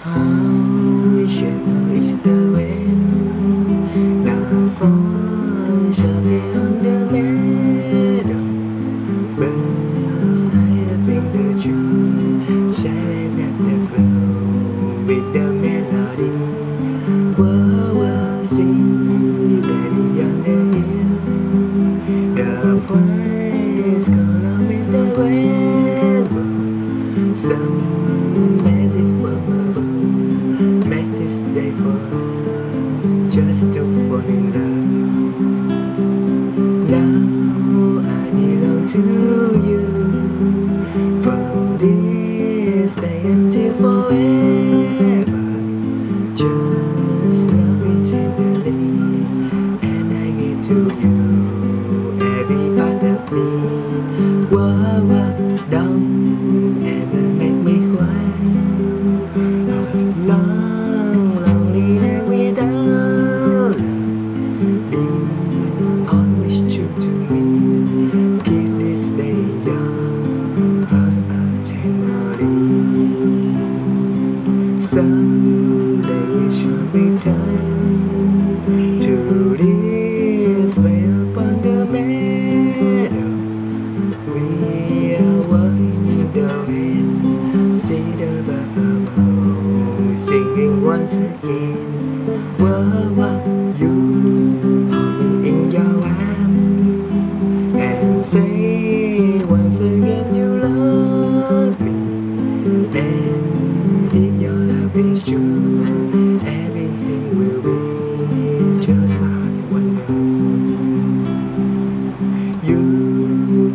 How gentle is the wind, not far, sharply on the meadow. Birds high up in the tree, shining at the glow with the melody. Whoa, whoa, see, baby on the hill, the praise column in the rainbow. Some magic from above, make this day for us, just to fall in love. Now I belong to you, from this day until forever. Just love me tenderly, and I give to you every part of me. Whoa, whoa, don't ever make me cry. Long, lonely night without love. Be always true to me. Keep this day young, heart tenderly. Someday we should be time to this way upon the meadow. We are walking in the wind, see the bird singing once again. Whoa, whoa, you hold me in your arms and say once again you love me. And if your love is true, everything will be just like wonderful. You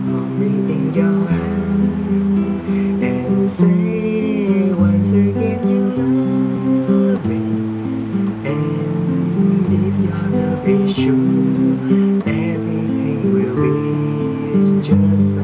hold me in your hand and say once again you love me. And if your love is true, everything will be just